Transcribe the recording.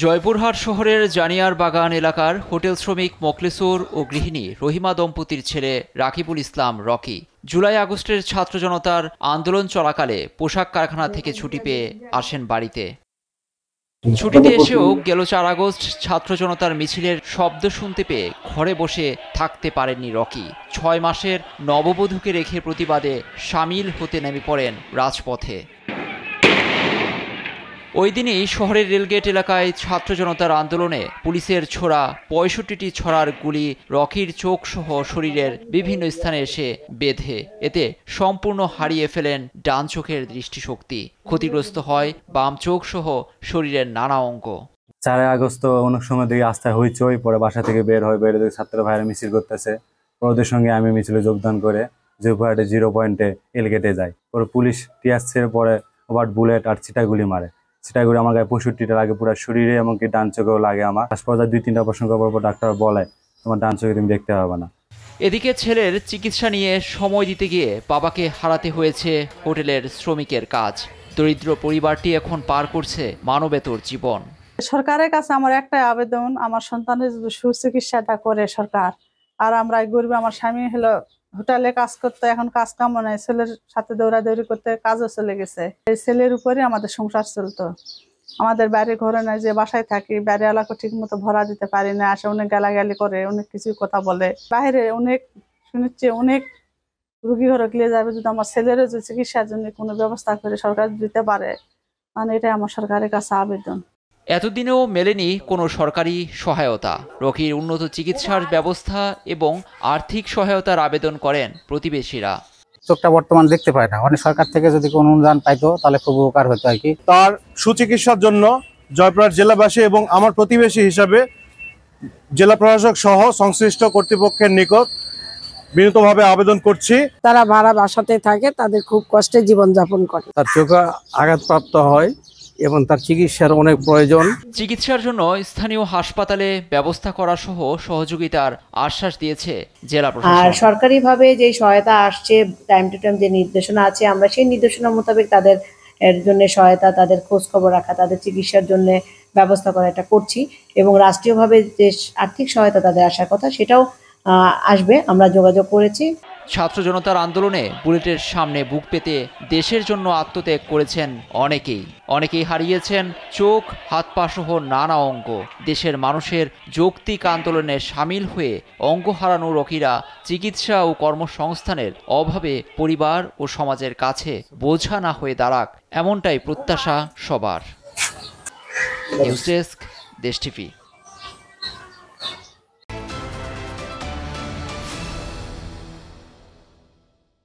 জয়পুরহাট শহরের জানিয়ার বাগান এলাকার হোটেল শ্রমিক মোখলেসুর ও গৃহিণী রহিমা দম্পতির ছেলে রাকিবুল ইসলাম রকি জুলাই আগস্টের ছাত্র জনতার আন্দোলন চলাকালে পোশাক কারখানা থেকে ছুটি পেয়ে আসেন বাড়িতে। ছুটিতে এসেও গেল 4 আগস্ট ছাত্র জনতার মিছিলের শব্দ শুনতে পেয়ে ঘরে বসে থাকতে পারেননি রকি। 6 মাসের নববধূকে রেখে প্রতিবাদে সামিল হতে নেমে পড়েন রাজপথে। ওই দিনই শহরের রেলগেট এলাকায় ছাত্র জনতার আন্দোলনে পুলিশের ছোড়া ৬৫টি ছড়ার গুলি রকির চোখ সহ শরীরের বিভিন্ন স্থানে এসে বেঁধে এতে সম্পূর্ণ হারিয়ে ফেলেন ডান চোখের দৃষ্টিশক্তি। ক্ষতিগ্রস্ত হয় বাম চোখ সহ শরীরের নানা অঙ্গ। 4 আগস্ট অনেক সময় দেখি রাস্তায় হইচই, পরে বাসা থেকে বের হয়, বের দেখি ছাত্র ভাইরা মিছিল করতেছে। ওদের সঙ্গে আমি মিছিলে যোগদান করে জয়পুরহাটে 0 পয়েন্টে এলগেটে যাই। পরে পুলিশ টিয়ার ছেড়ে পরে ওভার বুলেট আর ছিটাগুলি মারে। ছিটাগুলি আমার গায়ে 65টা লাগে, পুরো শরীরে, এমনকি ডান চোখেও লাগে। আমার হাসপাতাল 2-3টা প্রসঙ্গ পর ডাক্তার বলে তোমার ডান চোখে তুমি দেখতে পাবে না। এদিকে ছেলের চিকিৎসা নিয়ে সময় দিতে গিয়ে বাবাকে হারাতে হয়েছে হোটেলের শ্রমিকের কাজ। দরিদ্র পরিবারটি এখন পার করছে মানবেতর জীবন। সরকারের কাছে আমার একটাই আবেদন, আমার সন্তানের যদি সুচিকিৎসাটা করে সরকার। আর আমরা গরিব, আমার স্বামী হলো হোটেলে কাজ করতে, এখন কাজ কাম নাই, ছেলের সাথে দৌড়াদৌড়ি করতে কাজও চলে গেছে। এই ছেলের উপরে আমাদের সংসার চলতো। আমাদের বাড়ি ঘরে নাই, যে বাসায় থাকি বাড়ি এলাকা ঠিক মতো ভরা দিতে পারি না। আসে অনেক গালাগালি করে, অনেক কিছু কথা বলে। বাইরে অনেক শুনেছি, অনেক রুগী ঘরে গিয়ে যাবে। যদি আমার ছেলেরও যে চিকিৎসার জন্য কোনো ব্যবস্থা করে সরকার দিতে পারে, মানে এটাই আমার সরকারের কাছে আবেদন। এতদিনেও মেলেনি কোনো সরকারি সহায়তা। রকির উন্নত চিকিৎসার ব্যবস্থা এবং আর্থিক সহায়তার আবেদন করেন প্রতিবেশীরা। চোখটা বর্তমান দেখতে পায় না, অনেক সরকার থেকে যদি কোনো অনুদান পাইতো তাহলে খুব উপকার হতো আর কি। তার সুচিকিৎসার জন্য জয়পুরহাট জেলাবাসী এবং আমার প্রতিবেশী হিসাবে জেলা প্রশাসক সহ সংশ্লিষ্ট কর্তৃপক্ষের নিকট বিনীতভাবে আবেদন করছি। তারা ভাড়া বাসাতে থাকে, তাদের খুব কষ্টে জীবনযাপন করে। তার চোখে আঘাতপ্রাপ্ত হয় এবং তার চিকিৎসার অনেক প্রয়োজন। চিকিৎসার জন্য স্থানীয় হাসপাতালে ব্যবস্থা করা সহ সহযোগিতার আশ্বাস দিয়েছে জেলা প্রশাসন। আর সরকারিভাবে যে সহায়তা আসছে, টাইম টু টাইম যে নির্দেশনা আছে, আমরা সেই নির্দেশনা মোতাবেক তাদের এর জন্য সহায়তা, তাদের খোঁজ খবর রাখা, তাদের চিকিৎসার জন্য ব্যবস্থা করা, এটা করছি। এবং রাষ্ট্রীয়ভাবে যে আর্থিক সহায়তা তাদের আসার কথা সেটাও আসবে, আমরা যোগাযোগ করেছি। ছাত্র জনতার আন্দোলনে বুলেটের সামনে বুক পেতে দেশের জন্য আত্মত্যাগ করেছেন অনেকেই হারিয়েছেন চোখ, হাত পা সহ নানা অঙ্গ। দেশের মানুষের যৌক্তিক আন্দোলনে সামিল হয়ে অঙ্গ হারানো রকিরা চিকিৎসা ও কর্মসংস্থানের অভাবে পরিবার ও সমাজের কাছে বোঝা না হয়ে দাঁড়াক, এমনটাই প্রত্যাশা সবার। নিউজ ডেস্ক, দেশ টিভি।